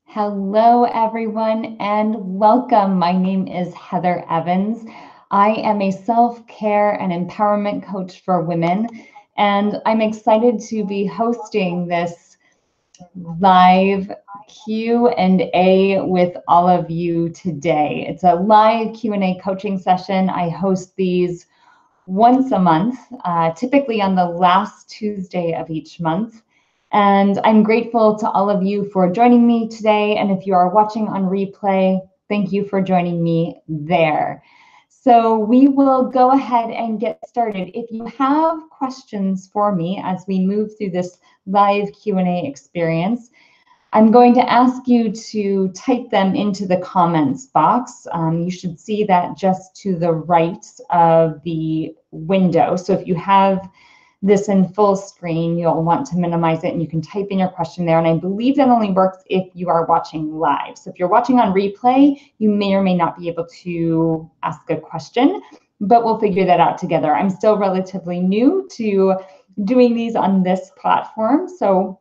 Hello, everyone, and welcome. My name is Heather Evans. I am a self-care and empowerment coach for women, and I'm excited to be hosting this live Q&A with all of you today. It's a live Q&A coaching session. I host these once a month, typically on the last Tuesday of each month. And I'm grateful to all of you for joining me today. And if you are watching on replay, thank you for joining me there. So we will go ahead and get started. If you have questions for me as we move through this live Q&A experience, I'm going to ask you to type them into the comments box. You should see that just to the right of the window. So if you have this in full screen, you'll want to minimize it and you can type in your question there. And I believe that only works if you are watching live. So if you're watching on replay, you may or may not be able to ask a question, but we'll figure that out together. I'm still relatively new to doing these on this platform, so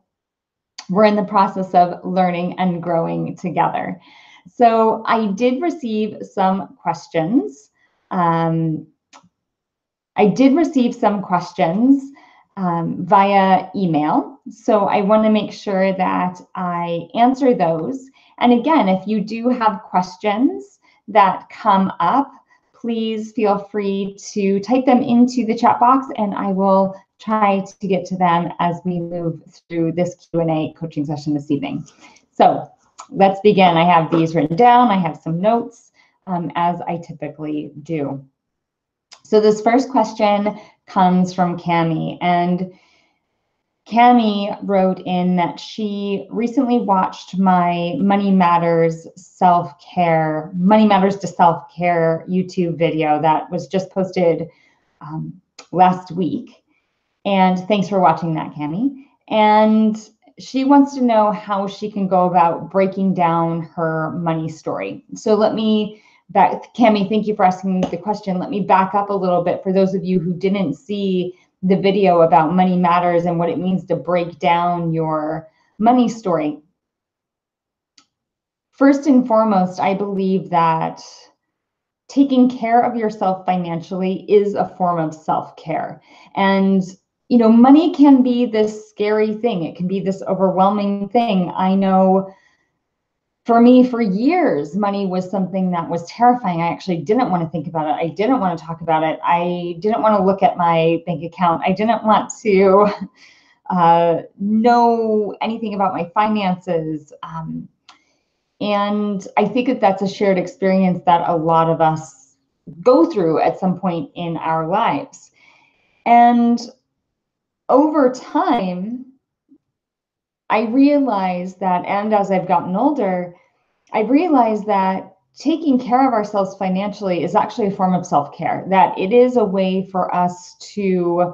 we're in the process of learning and growing together. So I did receive some questions. Via email. So I want to make sure that I answer those. And again, if you do have questions that come up, please feel free to type them into the chat box and I will try to get to them as we move through this Q&A coaching session this evening. So let's begin. I have these written down. I have some notes as I typically do. So this first question comes from Cami, and Cami wrote in that she recently watched my Money Matters to Self-Care YouTube video that was just posted last week. And thanks for watching that, Cami. And she wants to know how she can go about breaking down her money story. So Cami, thank you for asking the question. Let me back up a little bit for those of you who didn't see the video about Money Matters and what it means to break down your money story. First and foremost, I believe that taking care of yourself financially is a form of self-care. And you know, money can be this scary thing. It can be this overwhelming thing. I know for me, for years, money was something that was terrifying. I actually didn't want to think about it. I didn't want to talk about it. I didn't want to look at my bank account. I didn't want to know anything about my finances. And I think that that's a shared experience that a lot of us go through at some point in our lives. And over time, I realized that, and as I've gotten older, I realized that taking care of ourselves financially is actually a form of self-care, that it is a way for us to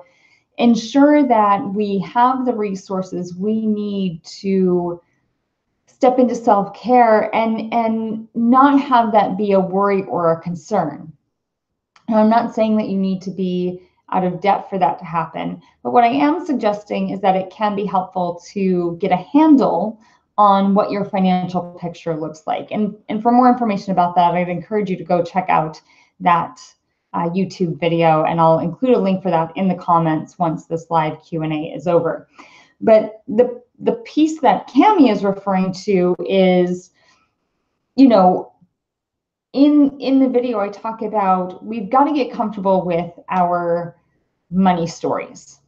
ensure that we have the resources we need to step into self-care and not have that be a worry or a concern. And I'm not saying that you need to be out of debt for that to happen. But what I am suggesting is that it can be helpful to get a handle on what your financial picture looks like. And for more information about that, I'd encourage you to go check out that YouTube video, and I'll include a link for that in the comments once this live Q&A is over. But the piece that Cami is referring to is, you know, in the video I talk about we've got to get comfortable with our money stories.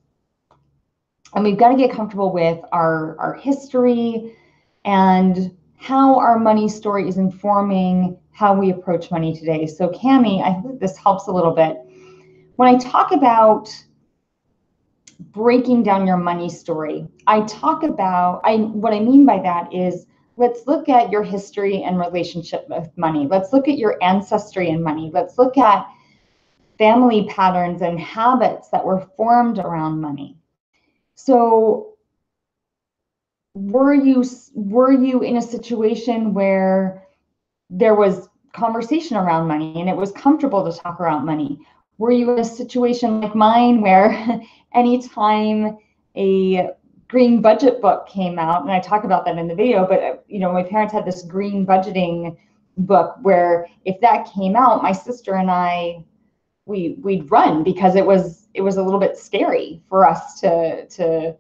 And we've got to get comfortable with our history and how our money story is informing how we approach money today. So Cami, I hope this helps a little bit. When I talk about breaking down your money story, what I mean by that is, let's look at your history and relationship with money. Let's look at your ancestry and money. Let's look at family patterns and habits that were formed around money. So were you in a situation where there was conversation around money and it was comfortable to talk around money? Were you in a situation like mine where anytime a green budget book came out, and I talk about that in the video, but my parents had this green budgeting book where if that came out, my sister and I, we'd run, because it was a little bit scary for us to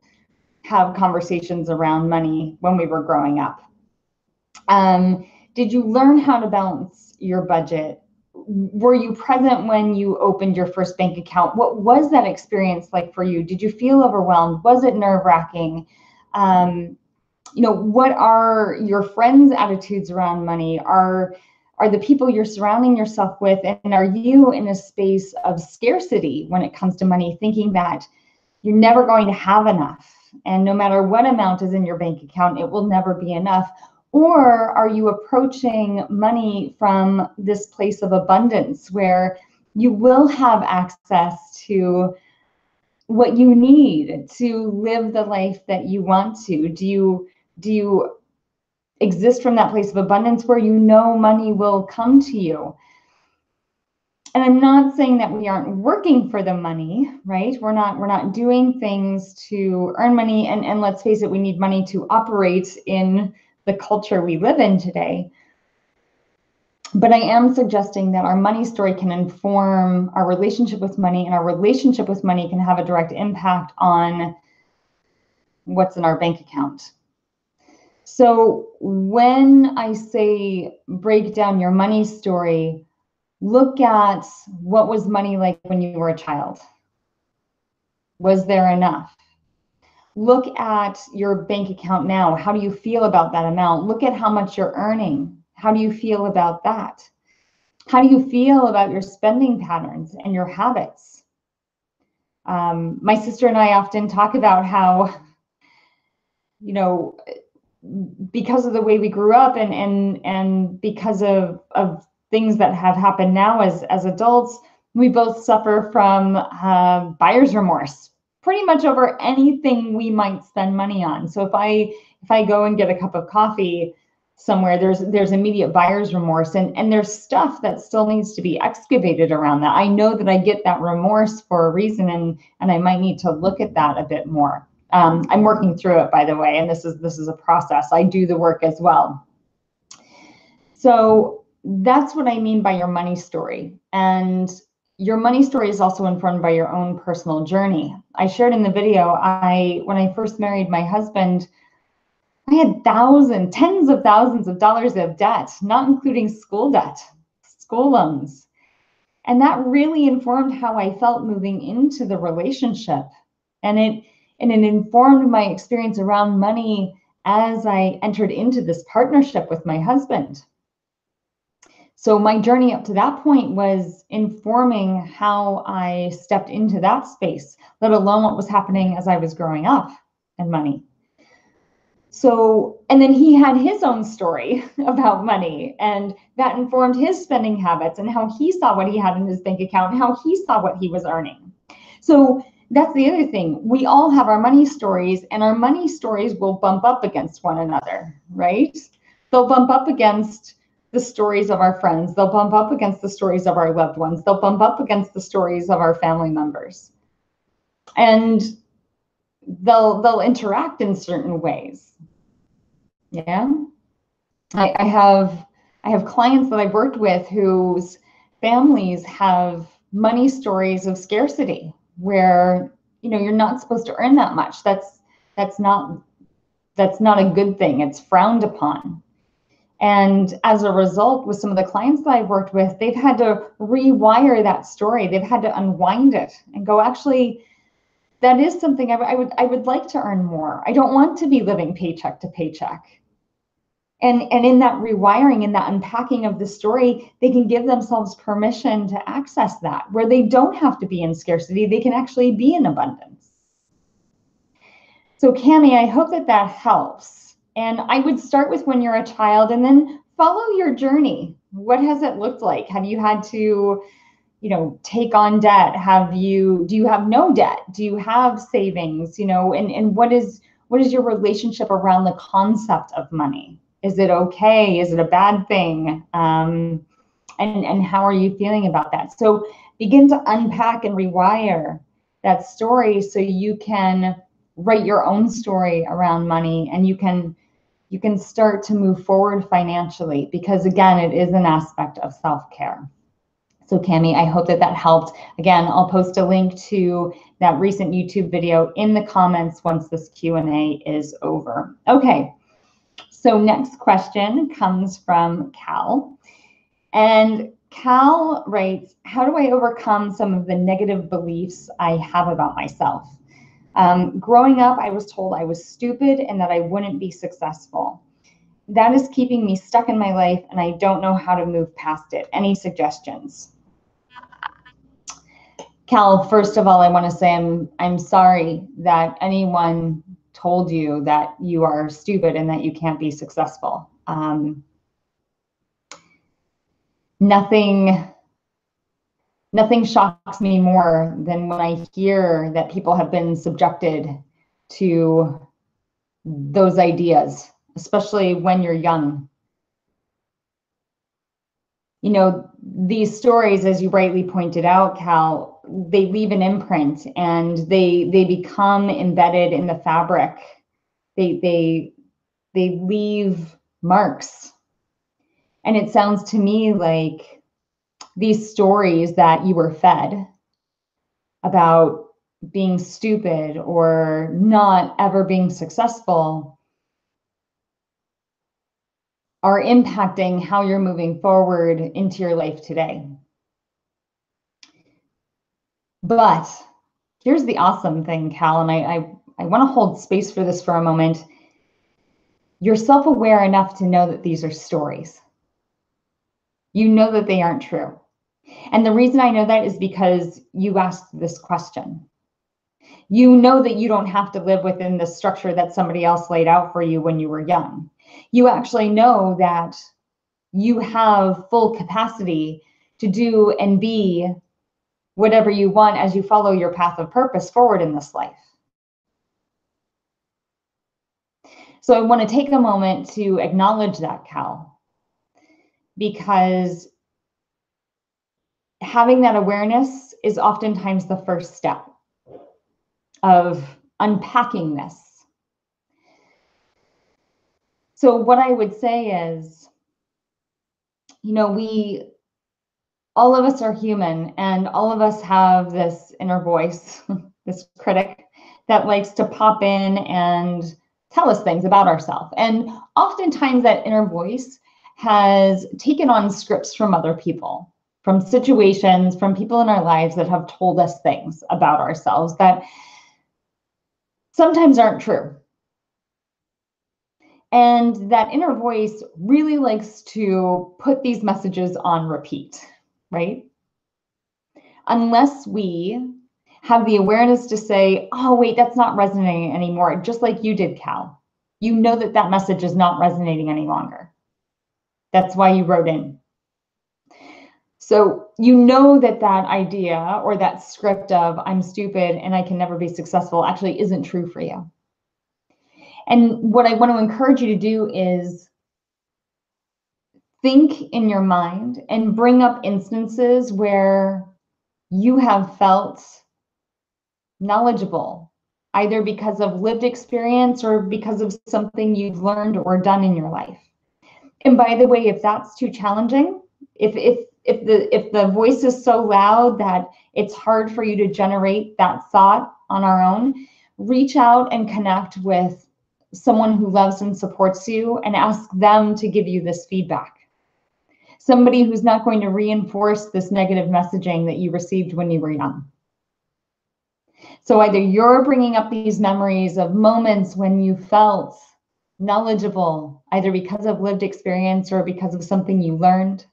have conversations around money when we were growing up. Did you learn how to balance your budget? Were you present when you opened your first bank account? What was that experience like for you? Did you feel overwhelmed? Was it nerve-wracking? What are your friends' attitudes around money? Are the people you're surrounding yourself with, and are you in a space of scarcity when it comes to money, thinking that you're never going to have enough, and no matter what amount is in your bank account, it will never be enough? Or are you approaching money from this place of abundance where you will have access to what you need to live the life that you want to? Do you exist from that place of abundance where money will come to you? And I'm not saying that we aren't working for the money, right? We're not doing things to earn money, and let's face it, we need money to operate in the culture we live in today. But I am suggesting that our money story can inform our relationship with money, and our relationship with money can have a direct impact on what's in our bank account. So when I say break down your money story, look at what was money like when you were a child. Was there enough? Look at your bank account now. How do you feel about that amount? Look at how much you're earning. How do you feel about that? How do you feel about your spending patterns and your habits? My sister and I often talk about how, because of the way we grew up, and because of things that have happened now as adults, we both suffer from buyer's remorse pretty much over anything we might spend money on. So if I go and get a cup of coffee somewhere, there's immediate buyer's remorse, and there's stuff that still needs to be excavated around that. I know that I get that remorse for a reason, and I might need to look at that a bit more. I'm working through it, by the way, and this is a process. I do the work as well. So that's what I mean by your money story. And your money story is also informed by your own personal journey. I shared in the video, when I first married my husband, I had tens of thousands of dollars of debt, not including school debt, school loans. And that really informed how I felt moving into the relationship. And it informed my experience around money as I entered into this partnership with my husband. So my journey up to that point was informing how I stepped into that space, let alone what was happening as I was growing up and money. So, and then he had his own story about money, and that informed his spending habits and how he saw what he had in his bank account, and how he saw what he was earning. So that's the other thing. We all have our money stories, and our money stories will bump up against one another, right? They'll bump up against the stories of our friends. They'll bump up against the stories of our loved ones. They'll bump up against the stories of our family members. And they'll interact in certain ways. Yeah. I have clients that I've worked with whose families have money stories of scarcity, where you're not supposed to earn that much. That's not a good thing. It's frowned upon. And as a result, with some of the clients that I've worked with, they've had to rewire that story. They've had to unwind it and go, actually, that is something I would like to earn more. I don't want to be living paycheck to paycheck. And in that rewiring, in that unpacking of the story, they can give themselves permission to access that, where they don't have to be in scarcity. They can actually be in abundance. So Cami, I hope that helps. And I would start with when you're a child, and then follow your journey. What has it looked like? Have you had to, take on debt? Do you have no debt? Do you have savings? And what is your relationship around the concept of money? Is it okay? Is it a bad thing? And how are you feeling about that? So begin to unpack and rewire that story so you can write your own story around money, and you can start to move forward financially, because again, it is an aspect of self-care. So Cami, I hope that that helped. Again, I'll post a link to that recent YouTube video in the comments once this Q&A is over. Okay, so next question comes from Cal. And Cal writes, how do I overcome some of the negative beliefs I have about myself? Growing up, I was told I was stupid and that I wouldn't be successful. That is keeping me stuck in my life, and I don't know how to move past it. Any suggestions? Cal, first of all, I want to say I'm sorry that anyone told you that you are stupid and that you can't be successful. Nothing shocks me more than when I hear that people have been subjected to those ideas, especially when you're young. You know, these stories, as you rightly pointed out, Cal, they leave an imprint, and they become embedded in the fabric. They leave marks. And it sounds to me like these stories that you were fed about being stupid or not ever being successful are impacting how you're moving forward into your life today. But here's the awesome thing, Cal, and I want to hold space for this for a moment. You're self-aware enough to know that these are stories. You know that they aren't true. And the reason I know that is because you asked this question. You know that you don't have to live within the structure that somebody else laid out for you when you were young. You actually know that you have full capacity to do and be whatever you want as you follow your path of purpose forward in this life. So I want to take a moment to acknowledge that, Cal, because having that awareness is oftentimes the first step of unpacking this. So what I would say is, you know, all of us are human, and all of us have this inner voice, this critic that likes to pop in and tell us things about ourselves. And oftentimes that inner voice has taken on scripts from other people, from situations, from people in our lives that have told us things about ourselves that sometimes aren't true. And that inner voice really likes to put these messages on repeat, right? Unless we have the awareness to say, oh, wait, that's not resonating anymore, just like you did, Cal. You know that that message is not resonating any longer. That's why you wrote in. So you know that that idea or that script of I'm stupid and I can never be successful actually isn't true for you. And what I want to encourage you to do is think in your mind and bring up instances where you have felt knowledgeable, either because of lived experience or because of something you've learned or done in your life. And by the way, if that's too challenging, if the voice is so loud that it's hard for you to generate that thought on our own, reach out and connect with someone who loves and supports you and ask them to give you this feedback. Somebody who's not going to reinforce this negative messaging that you received when you were young. So either you're bringing up these memories of moments when you felt knowledgeable, either because of lived experience or because of something you learned.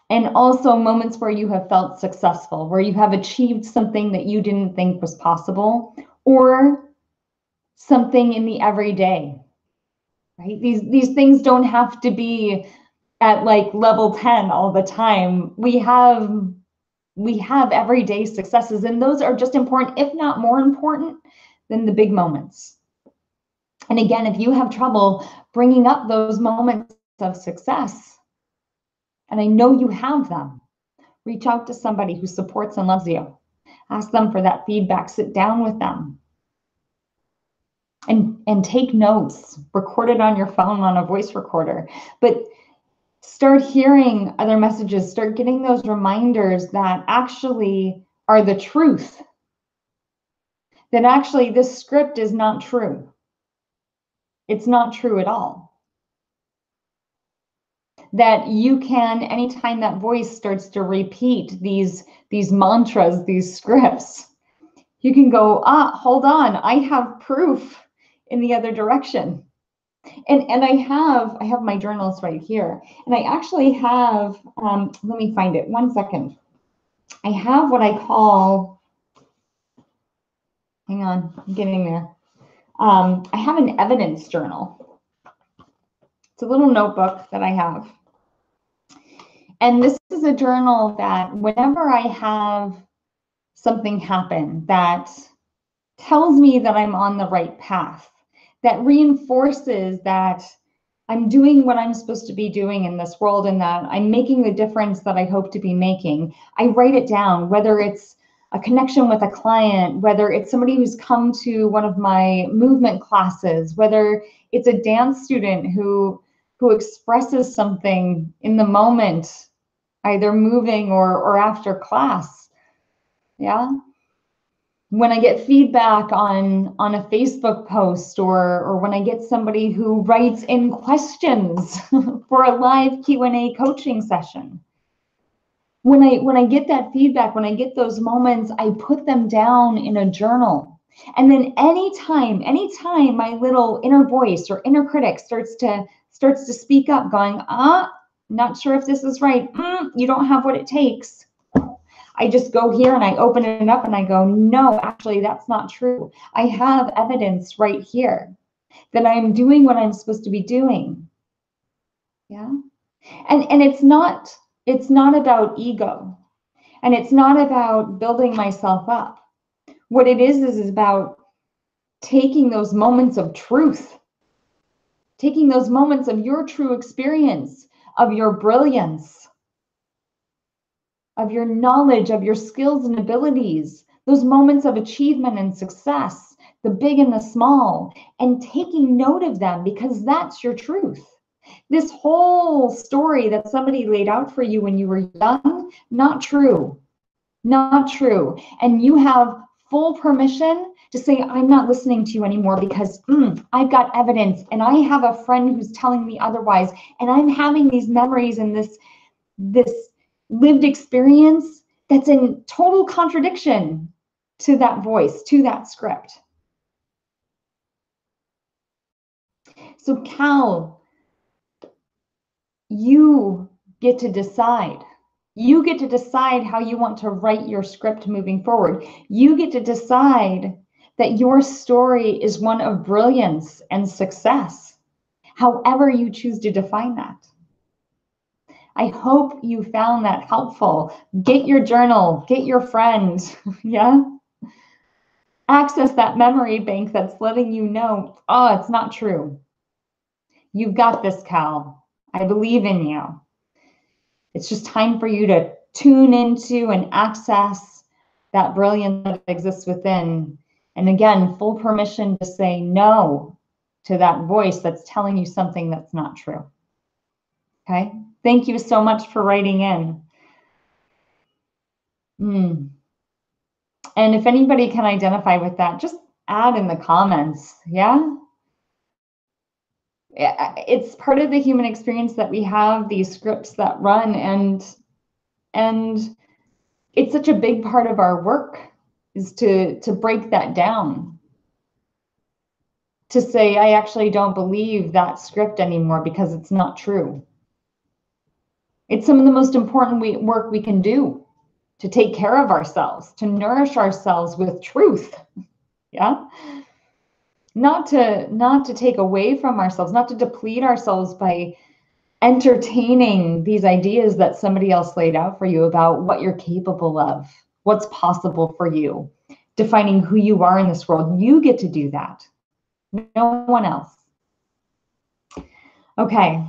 And also moments where you have felt successful, where you have achieved something that you didn't think was possible, or something in the everyday, right? These things don't have to be at like level 10 all the time. We have everyday successes, and those are just important, if not more important than the big moments. And again, if you have trouble bringing up those moments of success, and I know you have them, reach out to somebody who supports and loves you. Ask them for that feedback. Sit down with them and take notes. Record it on your phone on a voice recorder. But start hearing other messages. Start getting those reminders that actually are the truth. That actually this script is not true. It's not true at all. That you can, anytime that voice starts to repeat these mantras, these scripts, you can go, hold on, I have proof in the other direction. And I have my journals right here. And I actually have, let me find it, 1 second. I have what I call, hang on, I'm getting there. I have an evidence journal. It's a little notebook that I have. And this is a journal that whenever I have something happen that tells me that I'm on the right path, that reinforces that I'm doing what I'm supposed to be doing in this world and that I'm making the difference that I hope to be making, I write it down, whether it's a connection with a client, whether it's somebody who's come to one of my movement classes, whether it's a dance student who expresses something in the moment, either moving or after class. Yeah. When I get feedback on a Facebook post or when I get somebody who writes in questions for a live Q&A coaching session. When I get that feedback, when I get those moments, I put them down in a journal. And then anytime my little inner voice or inner critic starts to speak up going, not sure if this is right. You don't have what it takes. I just go here and I open it up and I go, no, actually, that's not true. I have evidence right here that I'm doing what I'm supposed to be doing. Yeah. And it's not about ego. And it's not about building myself up. What it is about taking those moments of truth, taking those moments of your true experience, of your brilliance, of your knowledge, of your skills and abilities, those moments of achievement and success, the big and the small, and taking note of them because that's your truth. This whole story that somebody laid out for you when you were young, not true, not true. And you have full permission to say, I'm not listening to you anymore because I've got evidence and I have a friend who's telling me otherwise. And I'm having these memories and this lived experience that's in total contradiction to that voice, to that script. So Cal, you get to decide. You get to decide how you want to write your script moving forward. You get to decide that your story is one of brilliance and success, however you choose to define that. I hope you found that helpful. Get your journal, get your friend, yeah? Access that memory bank that's letting you know, it's not true. You've got this, Cal. I believe in you. It's just time for you to tune into and access that brilliance that exists within. And again, full permission to say no to that voice that's telling you something that's not true. Okay? Thank you so much for writing in. And if anybody can identify with that, just add in the comments, yeah? It's part of the human experience that we have these scripts that run, and it's such a big part of our work is to break that down. To say, I actually don't believe that script anymore because it's not true. It's some of the most important work we can do to take care of ourselves, to nourish ourselves with truth. Yeah. Not to take away from ourselves, not to deplete ourselves by entertaining these ideas that somebody else laid out for you about what you're capable of, what's possible for you, defining who you are in this world. You get to do that. No one else. Okay.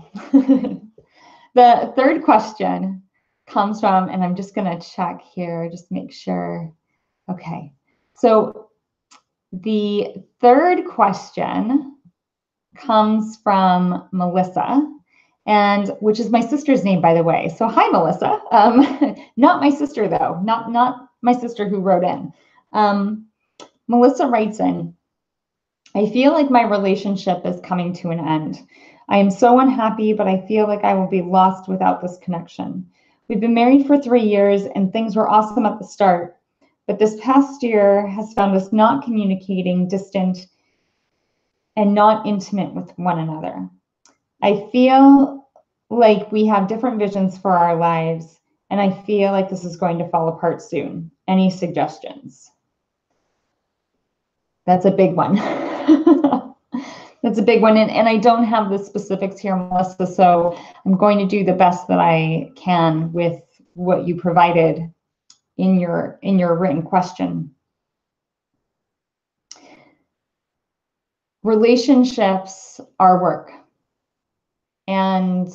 The third question comes from, and I'm just going to check here, just make sure. Okay, so the third question comes from Melissa, and which is my sister's name, by the way. So hi, Melissa. Not my sister though, not my sister who wrote in. Melissa writes in, I feel like my relationship is coming to an end. I am so unhappy, but I feel like I will be lost without this connection. We've been married for 3 years and things were awesome at the start, but this past year has found us not communicating, distant, and not intimate with one another. I feel like we have different visions for our lives, and I feel like this is going to fall apart soon. Any suggestions? That's a big one. That's a big one. And I don't have the specifics here, Melissa, so I'm going to do the best that I can with what you provided in your written question. Relationships are work. And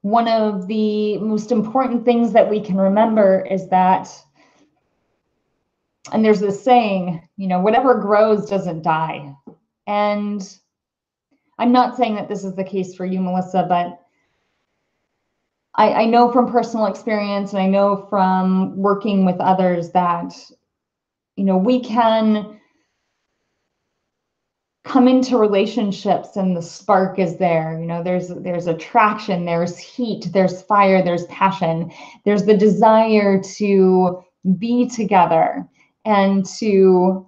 one of the most important things that we can remember is that, and there's this saying, whatever grows doesn't die. And I'm not saying that this is the case for you, Melissa, but I know from personal experience, and I know from working with others that, we can come into relationships and the spark is there. There's attraction, there's heat, there's fire, there's passion, there's the desire to be together and to,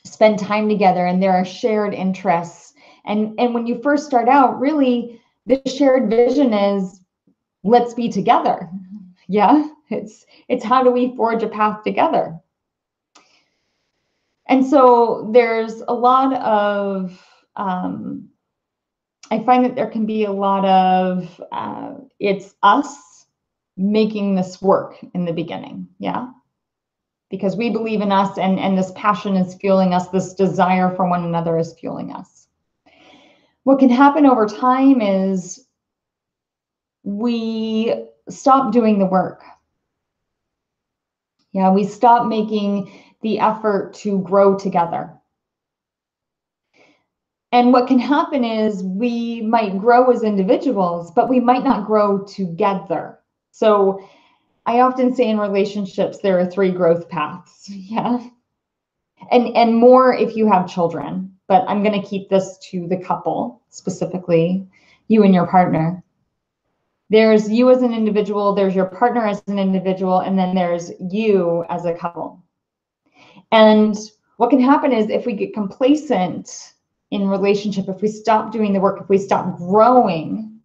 spend time together, and there are shared interests. And when you first start out, really, the shared vision is, let's be together. Yeah, it's how do we forge a path together? And so there's a lot of, I find that there can be a lot of, it's us making this work in the beginning, yeah? Because we believe in us, and this passion is fueling us, this desire for one another is fueling us. What can happen over time is we stop doing the work. Yeah, we stop making the effort to grow together. And what can happen is we might grow as individuals, but we might not grow together. So I often say in relationships, there are 3 growth paths. Yeah. And more if you have children, but I'm going to keep this to the couple, specifically you and your partner. There's you as an individual, there's your partner as an individual, and then there's you as a couple. And what can happen is if we get complacent in relationship, if we stop doing the work, if we stop growing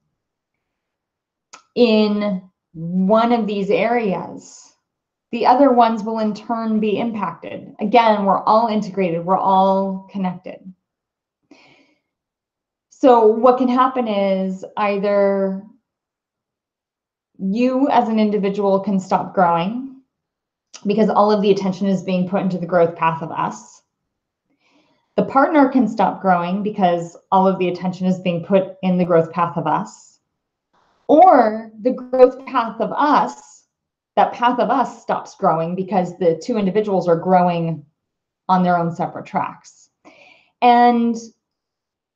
in one of these areas, the other ones will in turn be impacted. Again, we're all integrated, we're all connected. So what can happen is either you as an individual can stop growing because all of the attention is being put into the growth path of us. The partner can stop growing because all of the attention is being put in the growth path of us. Or the growth path of us, that path of us stops growing because the 2 individuals are growing on their own separate tracks. And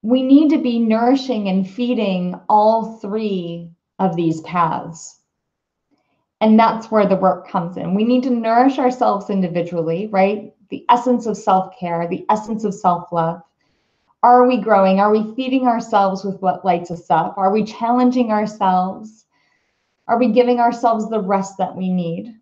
we need to be nourishing and feeding all 3 of these paths. And that's where the work comes in. We need to nourish ourselves individually, right? The essence of self-care, the essence of self-love. Are we growing? Are we feeding ourselves with what lights us up? Are we challenging ourselves? Are we giving ourselves the rest that we need?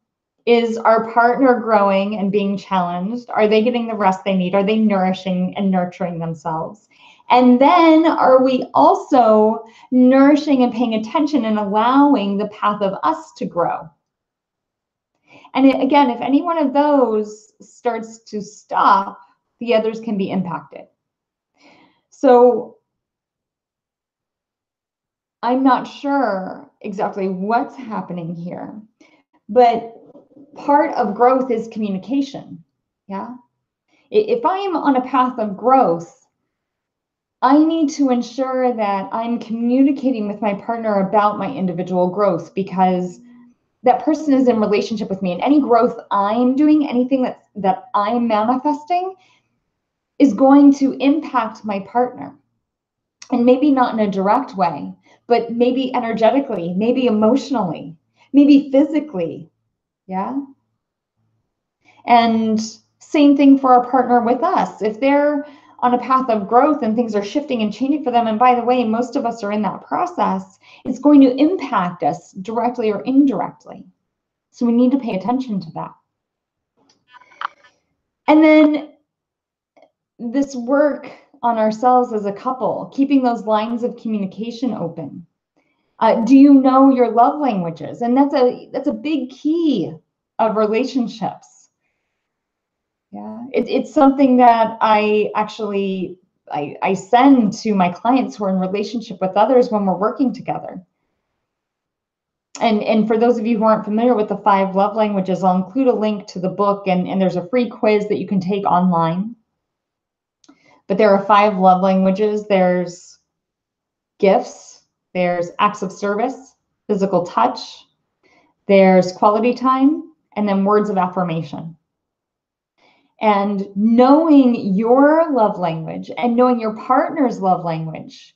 Is our partner growing and being challenged? Are they getting the rest they need? Are they nourishing and nurturing themselves? And then are we also nourishing and paying attention and allowing the path of us to grow? And again, if any one of those starts to stop, the others can be impacted. So I'm not sure exactly what's happening here, but part of growth is communication. Yeah. If I'm on a path of growth, I need to ensure that I'm communicating with my partner about my individual growth, because that person is in relationship with me, and any growth I'm doing, anything that I'm manifesting is going to impact my partner. And maybe not in a direct way, but maybe energetically, maybe emotionally, maybe physically. Yeah. And same thing for our partner with us. If they're on a path of growth and things are shifting and changing for them, and by the way, most of us are in that process, it's going to impact us directly or indirectly. So we need to pay attention to that. And then this work on ourselves as a couple, keeping those lines of communication open. Do you know your love languages? And that's a big key of relationships. Yeah, it's something that I actually I send to my clients who are in relationship with others when we're working together. And for those of you who aren't familiar with the 5 love languages, I'll include a link to the book, and there's a free quiz that you can take online. But there are 5 love languages. There's gifts, there's acts of service, physical touch, there's quality time, and then words of affirmation. And knowing your love language and knowing your partner's love language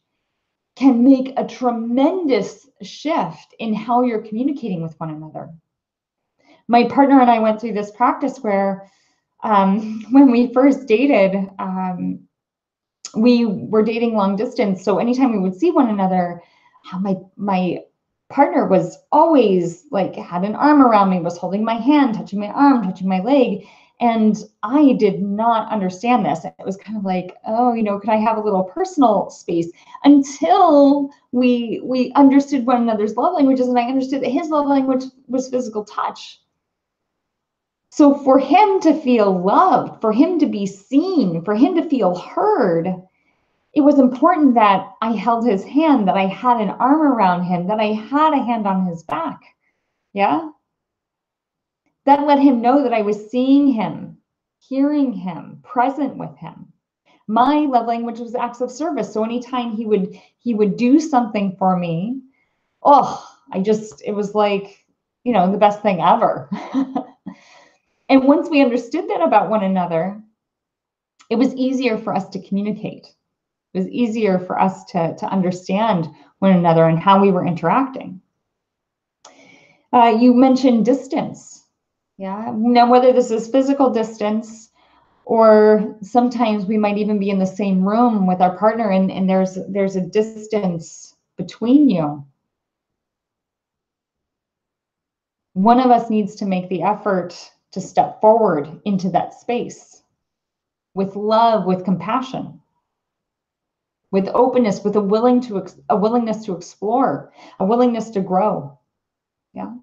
can make a tremendous shift in how you're communicating with one another. My partner and I went through this practice where when we first dated, we were dating long distance. So anytime we would see one another, my partner was always like, had an arm around me, was holding my hand, touching my arm, touching my leg. And I did not understand this. It was kind of like, oh, could I have a little personal space? Until we understood one another's love languages, and I understood that his love language was physical touch. So for him to feel loved, for him to be seen, for him to feel heard, it was important that I held his hand, that I had an arm around him, that I had a hand on his back. Yeah? That let him know that I was seeing him, hearing him, present with him. My love language was acts of service. So anytime he would do something for me, it was like, the best thing ever. And once we understood that about one another, it was easier for us to communicate. It was easier for us to understand one another and how we were interacting. You mentioned distance. Yeah. Now, whether this is physical distance, or sometimes we might even be in the same room with our partner, and there's a distance between you. One of us needs to make the effort to step forward into that space with love, with compassion, with openness, with a willingness to explore, a willingness to grow. Yeah.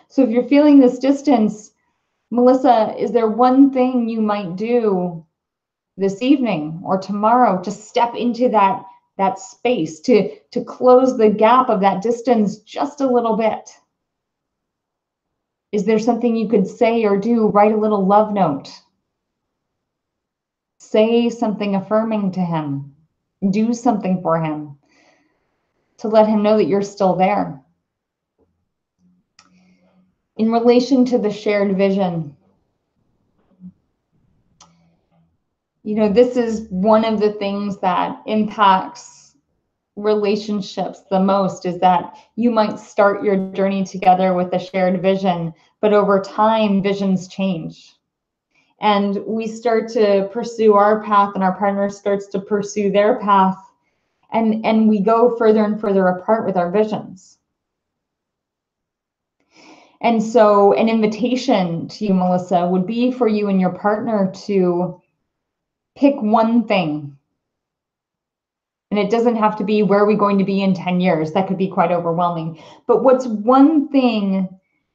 So if you're feeling this distance, Melissa, is there one thing you might do this evening or tomorrow to step into that space, to close the gap of that distance just a little bit? Is there something you could say or do? Write a little love note. Say something affirming to him. Do something for him to let him know that you're still there. In relation to the shared vision, this is one of the things that impacts relationships the most, is that you might start your journey together with a shared vision, but over time, visions change. And we start to pursue our path, and our partner starts to pursue their path, and we go further and further apart with our visions. And so an invitation to you, Melissa, would be for you and your partner to pick one thing. And it doesn't have to be, where are we going to be in 10 years? That could be quite overwhelming. But what's one thing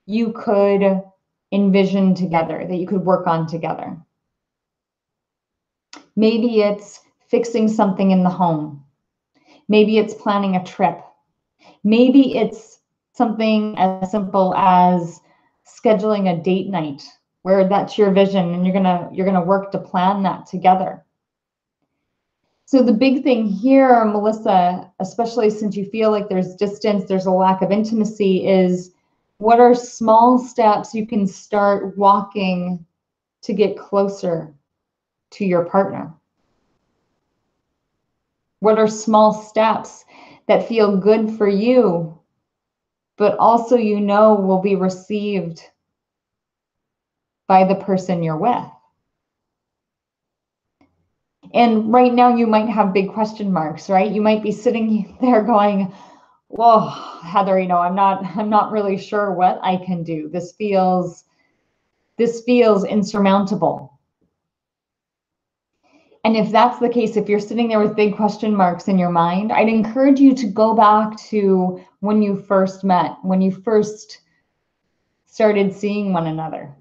you could envision together, that you could work on together? Maybe it's fixing something in the home. Maybe it's planning a trip. Maybe it's something as simple as scheduling a date night where that's your vision, and you're gonna work to plan that together. So the big thing here, Melissa, especially since you feel like there's distance, there's a lack of intimacy, is What are small steps you can start walking to get closer to your partner? What are small steps that feel good for you, but also you know will be received by the person you're with? And right now you might have big question marks, right? You might be sitting there going, whoa, Heather, I'm not really sure what I can do. This feels insurmountable. And if that's the case, if you're sitting there with big question marks in your mind, I'd encourage you to go back to when you first met, when you first started seeing one another.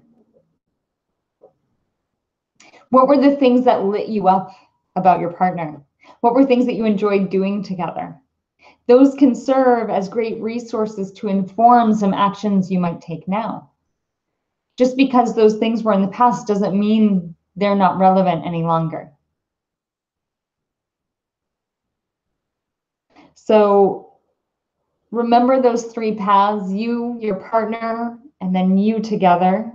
What were the things that lit you up about your partner? What were things that you enjoyed doing together? Those can serve as great resources to inform some actions you might take now. Just because those things were in the past doesn't mean they're not relevant any longer. So remember those three paths, you, your partner, and then you together.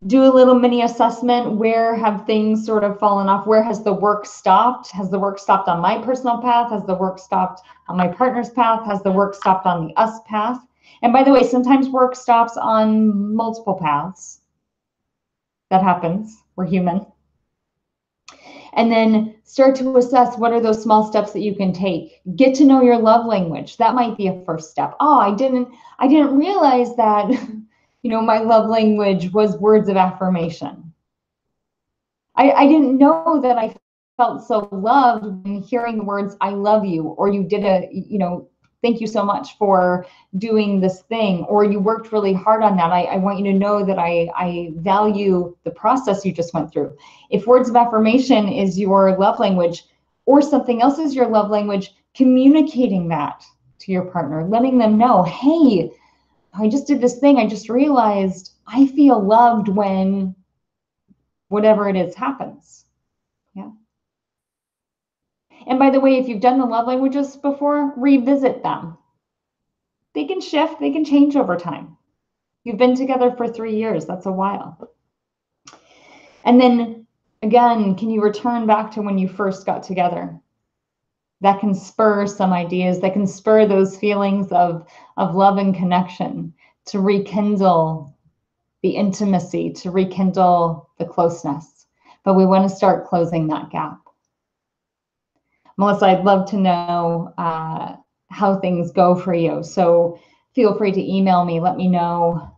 Do a little mini assessment. Where have things sort of fallen off? Where has the work stopped? Has the work stopped on my personal path? Has the work stopped on my partner's path? Has the work stopped on the us path? And by the way, sometimes work stops on multiple paths. That happens. We're human. And then start to assess what are those small steps that you can take. Get to know your love language. That might be a first step. Oh, I didn't realize that, my love language was words of affirmation. I didn't know that I felt so loved when hearing the words, I love you, or you did thank you so much for doing this thing, or you worked really hard on that. I want you to know that I value the process you just went through. If words of affirmation is your love language, or something else is your love language, communicating that to your partner, letting them know, hey, I just did this thing. I just realized I feel loved when whatever it is happens. Yeah. And by the way, if you've done the love languages before, revisit them. They can shift, they can change over time. You've been together for 3 years, that's a while. And then again, can you return back to when you first got together? That can spur some ideas, that can spur those feelings of love and connection, to rekindle the intimacy, to rekindle the closeness. But we want to start closing that gap. Melissa, I'd love to know how things go for you. So feel free to email me. Let me know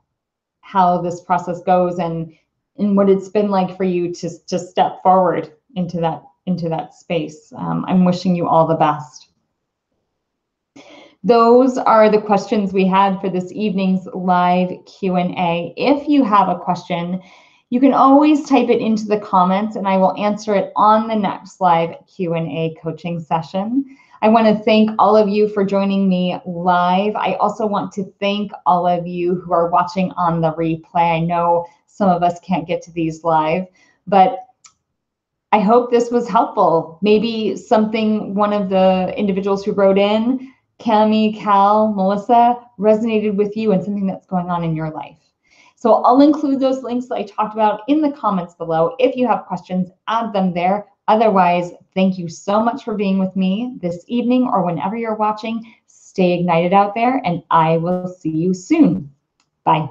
how this process goes and what it's been like for you to step forward into that space. I'm wishing you all the best. Those are the questions we had for this evening's live Q&A. If you have a question, you can always type it into the comments and I will answer it on the next live Q&A coaching session. I want to thank all of you for joining me live. I also want to thank all of you who are watching on the replay. I know some of us can't get to these live, but I hope this was helpful. Maybe something one of the individuals who wrote in, Cami, Cal, Melissa, resonated with you and something that's going on in your life. So I'll include those links that I talked about in the comments below. If you have questions, add them there. Otherwise, thank you so much for being with me this evening or whenever you're watching. Stay ignited out there, and I will see you soon. Bye.